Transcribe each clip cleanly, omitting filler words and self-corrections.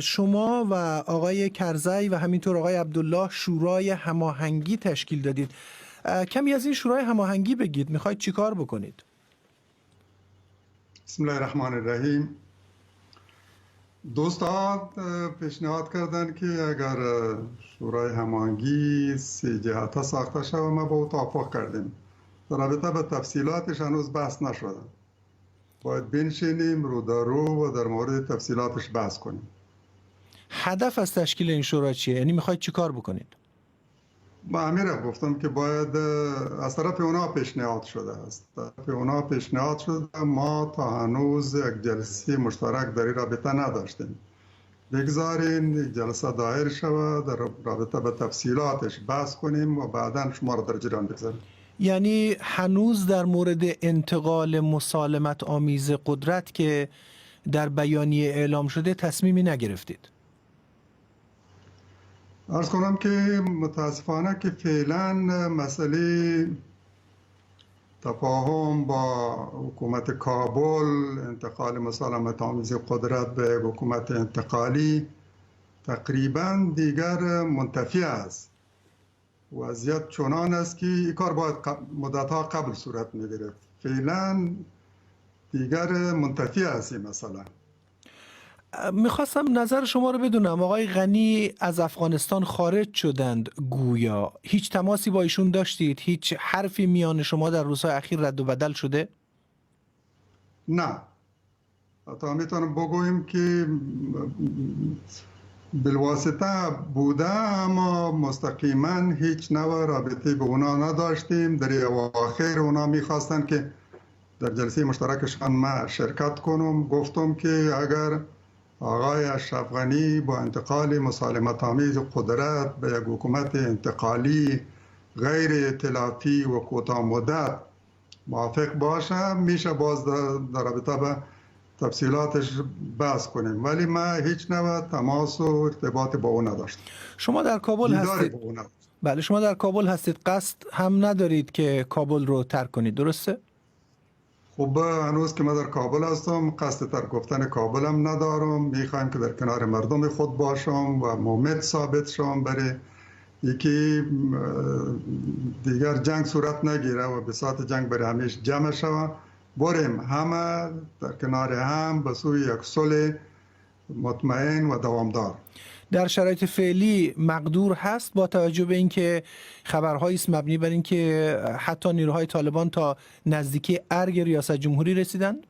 شما و آقای کرزی و همینطور آقای عبدالله شورای هماهنگی تشکیل دادید. کمی از این شورای هماهنگی بگید، میخواید چی کار بکنید؟ بسم الله الرحمن الرحیم. دوستان پیشنهاد کردن که اگر شورای هماهنگی 3 جهته ساخته شود، ما با او توافق کردیم. در رابطه به تفصیلاتش هنوز بحث نشده. باید بنشینیم رو در رو و در مورد تفصیلاتش بحث کنیم. هدف از تشکیل این شورا چیه؟ یعنی میخواید چی کار بکنید؟ با امیر گفتم که باید از طرف اونا پیشنهاد شده است. طرف اونا پیشنهاد شده، ما تا هنوز یک جلسه مشترک در این رابطه نداشتیم. بگذارین جلسه دایر شود، در رابطه به تفصیلاتش بحث کنیم و بعدا شما را در جریان بگذاریم. یعنی هنوز در مورد انتقال مسالمت آمیز قدرت که در بیانیه اعلام شده تصمیمی نگرفتید؟ عرض کنم که متاسفانه که فعلا مسئله تفاهم با حکومت کابل، انتقال مسالمت آمیز قدرت به حکومت انتقالی تقریبا دیگر منتفی است. وضعیت چنان است که این کار باید مدتها قبل صورت می‌گرفت. فعلا دیگر منتفی است این مسئله. میخواستم نظر شما رو بدونم. آقای غنی از افغانستان خارج شدند گویا. هیچ تماسی با ایشون داشتید؟ هیچ حرفی میان شما در روزهای اخیر رد و بدل شده؟ نه. حتی میتونم بگویم که بالواسطه بوده، اما مستقیما هیچ نوع رابطه به اونا نداشتیم. در اواخر اونا میخواستن که در جلسه مشترکشان ما شرکت کنم. گفتم که اگر آقای اشرف غنی با انتقال مسالمت آمیز قدرت به یک حکومت انتقالی غیر ائتلافی و کوتاه مدت موافق باشه، میشه باز در رابطه به تفصیلاتش بحث کنیم، ولی ما هیچ نوع تماس و ارتباط با او نداشتیم. شما در کابل هستید؟ بله، شما در کابل هستید. قصد هم ندارید که کابل رو ترک کنید، درسته؟ خب هنوز که من در کابل هستم، قصد ترک گفتن کابل هم ندارم. میخوایم که در کنار مردم خود باشم و مومد ثابت شم برای یکی دیگر جنگ صورت نگیره و بساط جنگ برای همیشه جمع شوه. بریم همه در کنار هم به سوی یک صلح مطمئن و دوامدار. در شرایط فعلی مقدور هست با توجه به اینکه خبرهایی است مبنی بر اینکه حتی نیروهای طالبان تا نزدیکی ارگ ریاست جمهوری رسیدند؟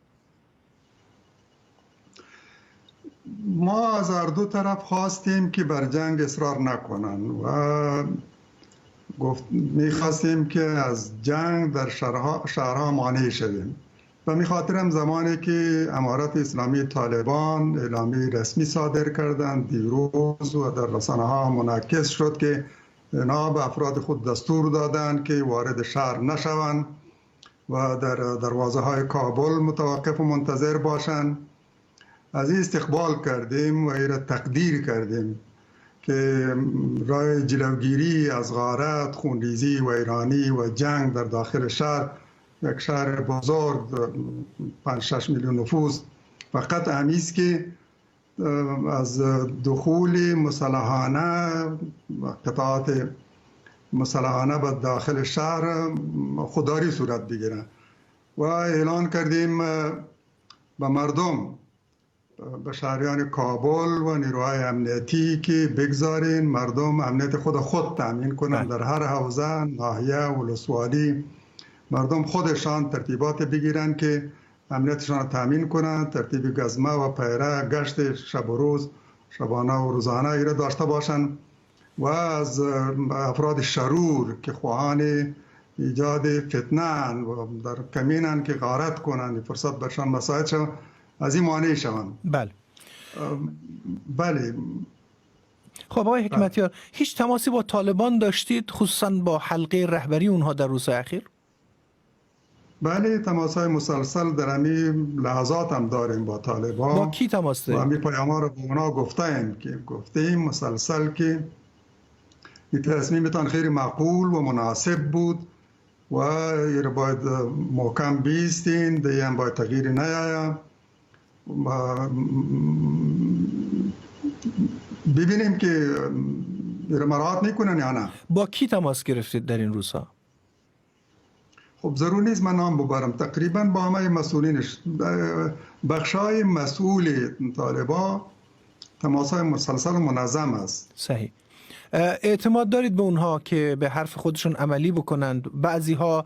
ما از هر دو طرف خواستیم که بر جنگ اصرار نکنن و میخواستیم که از جنگ در شهرها مانع شویم. و می خاطرم زمانی که امارت اسلامی طالبان اعلامیه رسمی صادر کردند دیروز و در رسانه ها منعکس شد که اینا به افراد خود دستور دادند که وارد شهر نشوند و در دروازه های کابل متوقف و منتظر باشند. از این استقبال کردیم و این را تقدیر کردیم که راه جلوگیری از غارت، خونریزی و ایرانی و جنگ در داخل شهر، یک شهر بزرگ 5-6 میلیون نفوس، فقط همیست که از دخول مسلحانه قطعات مسلحانه به داخل شهر خودداری صورت بگیره و اعلان کردیم به مردم، به شهریان کابل و نیروهای امنیتی که بگذارین مردم امنیت خود تامین کنند. در هر حوزه، ناحیه، ولسوالی مردم خودشان ترتیبات بگیرن که امنیتشان را تامین کنند. ترتیب گزمه و پیره، گشت شب و روز، شبانه و روزانه ایره داشته باشند و از افراد شرور که خواهان ایجاد فتنه و در کمینن که غارت کنند، فرصت برشان مساعد شوند، از این مانع شوند. بله. بله. خب آقای حکمتیار، هیچ تماسی با طالبان داشتید، خصوصا با حلقه رهبری اونها در روزهای اخیر؟ بله، تماس‌های مسلسل در همین لحظات هم داریم با طالبان. با کی تماس داریم؟ و همین پیام‌ها رو به اونا گفتیم مسلسل که این تصمیمتان خیلی معقول و مناسب بود و این باید محکم بیستین، دیگه هم باید تغییر نیاید. ببینیم که مراعات میکنن یا نه. با کی تماس گرفتید در این روزها؟ خب ضرور نیست من نام ببرم، تقریبا با همه مسئولینش، بخشای مسئول طالبان تماس‌های مسلسل و منظم است. صحیح. اعتماد دارید به اونها که به حرف خودشون عملی بکنند؟ بعضی ها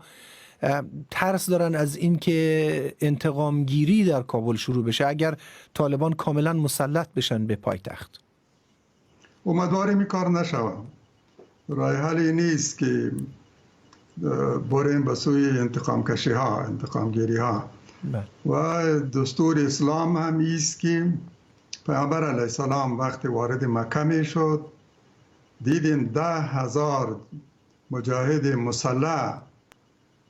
ترس دارن از این که انتقام گیری در کابل شروع بشه اگر طالبان کاملا مسلط بشن به پایتخت. امیدواریم این کار نشود. راه حلی نیست که بریم به سوی انتقام کشی ها، انتقام گیری ها. و دستور اسلام هم است که پیامبر علیه السلام وقتی وارد مکه می شد دیدین 10,000 مجاهد مسلح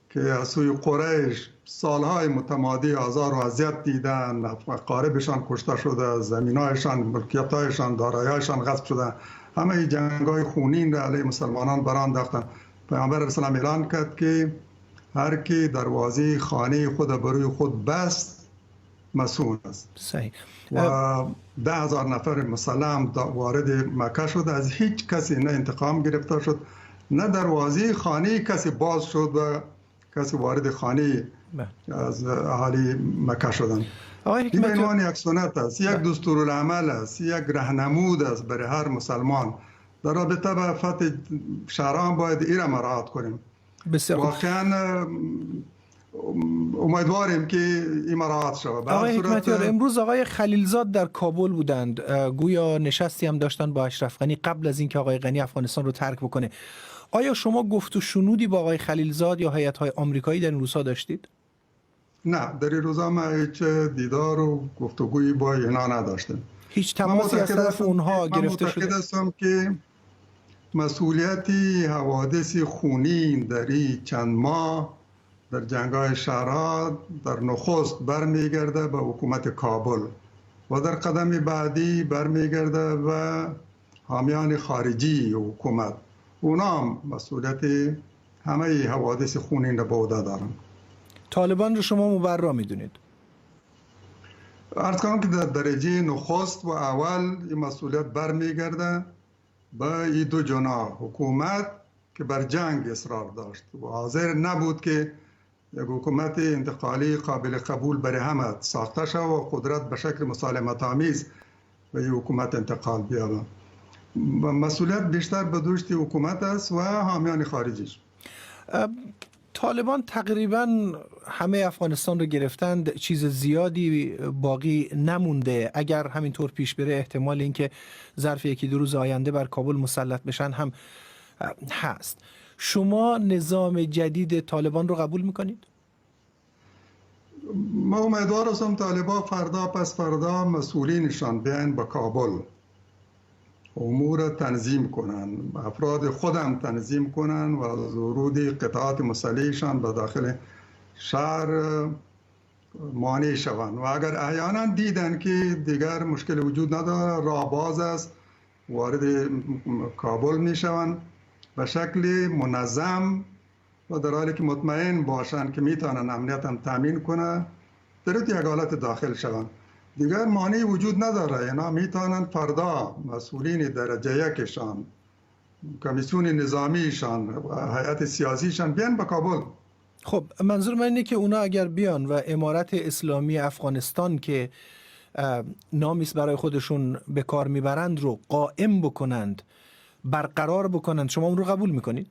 که از سوی قریش سالهای متمادی آزار و اذیت دیدن، اقاربشان کشته شده، زمینایشان، ملکیتایشان، دارایی‌هایشان غصب شده، همه جنگ‌های خونین را علیه مسلمانان برانداختند. پیامبر علیه السلام اعلان کرد که هر کی دروازه خانه خود بروی خود بست مسئول است. صحیح. و 10,000 نفر مسلح وارد مکه شد، از هیچ کسی نه انتقام گرفته شد، نه دروازه خانه کسی باز شد و کسی وارد خانه از اهالی مکه شدند. این به عنوان یک سنت است، یک دستورالعمل است، یک راهنمود است برای هر مسلمان. در رابطه با فتح شهران باید این را مراعات کنیم. واقعا امیدواریم که این مراعات شود. آقای حکمتیار، امروز آقای خلیلزاد در کابل بودند، گویا نشستی هم داشتن با اشرف غنی قبل از اینکه آقای غنی افغانستان رو ترک بکنه. آیا شما گفت و شنودی با آقای خلیلزاد یا هیئت‌های آمریکایی در این روزها داشتید؟ نه، در این روزها ما هیچ دیدار و گفتگویی با اینا نداشتیم. هیچ تماسی از طرف اونها گرفته شده؟ من معتقد هستم که مسئولیت حوادث خونین در این چند ماه در جنگ‌های شهرها در نخست برمیگرده به حکومت کابل و در قدم بعدی برمیگرده به حامیان خارجی حکومت. اونا مسئولیت همه حوادث خونین را به عهده دارن. طالبان رو شما مبرا میدونید؟ عرض کنم که در درجه نخست و اول این مسئولیت برمیگرده به این دو جناح، حکومت که بر جنگ اصرار داشت و حاضر نبود که یک حکومت انتقالی قابل قبول برای همه ساخته شد و قدرت به شکل مسالمت آمیز به این حکومت انتقال بیابه. مسئولیت بیشتر به دوش حکومت است و حامیان خارجیش. طالبان تقریبا همه افغانستان رو گرفتند، چیز زیادی باقی نمونده. اگر همینطور پیش بره احتمال اینکه ظرف یکی دو روز آینده بر کابل مسلط بشن هم هست. شما نظام جدید طالبان رو قبول میکنید؟ ما امیدوار هستم طالبان فردا پس فردا مسئولینشان بیاین به کابل، امور تنظیم کنن، افراد خودم تنظیم کنن و از ورود قطعات مسلحشان به داخل شهر مانع شوند. و اگر احیانا دیدن که دیگر مشکل وجود نداره، راه باز است، وارد کابل می شوند به شکل منظم و در حالی که مطمئن باشند که میتونن امنیت هم تامین کنه در یک حالت داخل شوند. دیگر مانعی وجود نداره. اینا میتونن فردا مسئولین درجه یکشان، کمیسیون نظامیشان و هیئت سیاسیشان بیان به کابل. خب منظور من اینه که اونا اگر بیان و امارت اسلامی افغانستان که نامی است برای خودشون به کار میبرند رو قائم بکنند، برقرار بکنند، شما اون رو قبول میکنید؟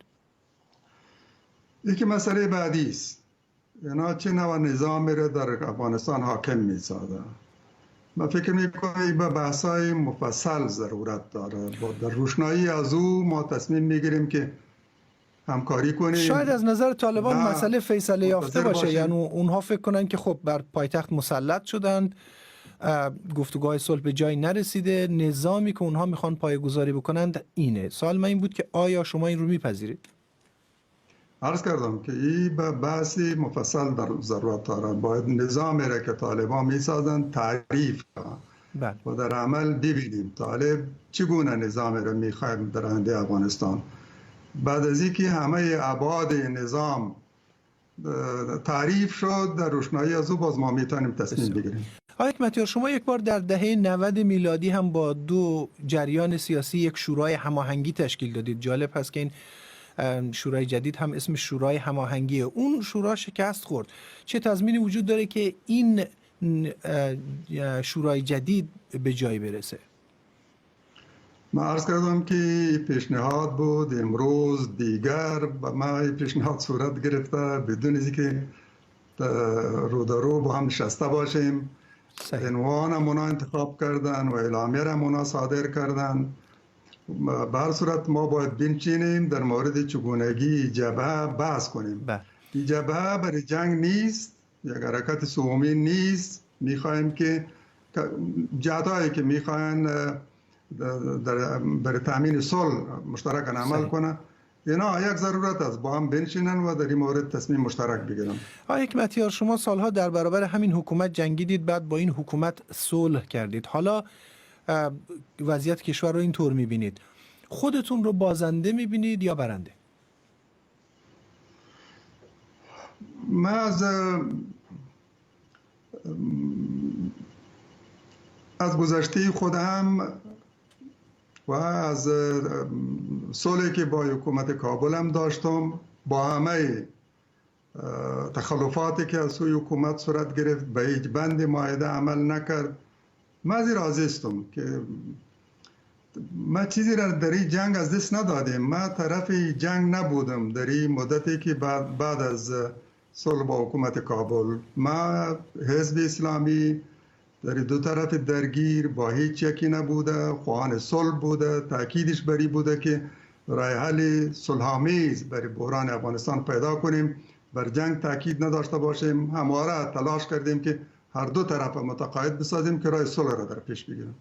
یکی مسئله بعدی است. اینا چه نوع نظامی را در افغانستان حاکم میسازه. من فکر میکنم به بحث‌های مفصل ضرورت داره. در روشنایی از او ما تصمیم میگیریم که همکاری کنیم. شاید از نظر طالبان مسئله فیصله یافته باشه، یعنی اونها فکر کنن که خب بر پایتخت مسلط شدند، گفتگوهای صلح به جایی نرسیده، نظامی که اونها میخوان پایه‌گذاری بکنند اینه. سوال من این بود که آیا شما این رو میپذیرید؟ عرض کردم که این به بحثی مفصل در ضرورت داره. باید نظامی را که طالبان میسازند تعریف کنند و در عمل ببینیم طالب چگونه نظامی را میخواهد در آینده افغانستان. بعد از اینکه همه ابعاد نظام تعریف شد، در روشنایی از او باز ما میتونیم تصمیم بگیریم. آقای حکمتیار، شما یک بار در دهه 90 میلادی هم با دو جریان سیاسی یک شورای هماهنگی تشکیل دادید. جالب هست که این شورای جدید هم اسم شورای هماهنگیه. اون شورا شکست خورد. چه تضمینی وجود داره که این شورای جدید به جای برسه؟ من عرض کردم که پیشنهاد بود، امروز دیگر و ما پیشنهاد صورت گرفته بدون از اینکه رو در رو با هم نشسته باشیم. عنوان مونا انتخاب کردن و اعلامیه را مونا صادر کردن. به هر صورت ما باید بنشینیم در مورد چگونگی جبهه بحث کنیم. این جبهه برای جنگ نیست، یک حرکت سومی نیست. میخوایم که جهتایی که میخواین برای تامین صلح مشترک عمل کنه، اینا یک ضرورت است با هم بنشینن و در این مورد تصمیم مشترک بگیرن. آقای حکمتیار، شما سالها در برابر همین حکومت جنگیدید، بعد با این حکومت صلح کردید. حالا وضعیت کشور رو اینطور میبینید، خودتون رو بازنده میبینید یا برنده؟ من از گذشته خودم و از صلحی که با حکومت کابل هم داشتم، با همه تخلفاتی که از سوی حکومت صورت گرفت، به هیچ بند معاهده عمل نکرد، من از این راضی هستم که ما چیزی را در این جنگ از دست ندادیم. ما طرف جنگ نبودم در این مدتی که بعد از صلح با حکومت کابل. ما حزب اسلامی در دو طرف درگیر با هیچ یکی نبوده، خواهان صلح بوده، تاکیدش بری بوده که راه حل صلح‌آمیز برای بحران افغانستان پیدا کنیم، بر جنگ تاکید نداشته باشیم. همواره تلاش کردیم که هر دو طرف متقاعد بسازیم که راه صلح را در پیش بگیریم.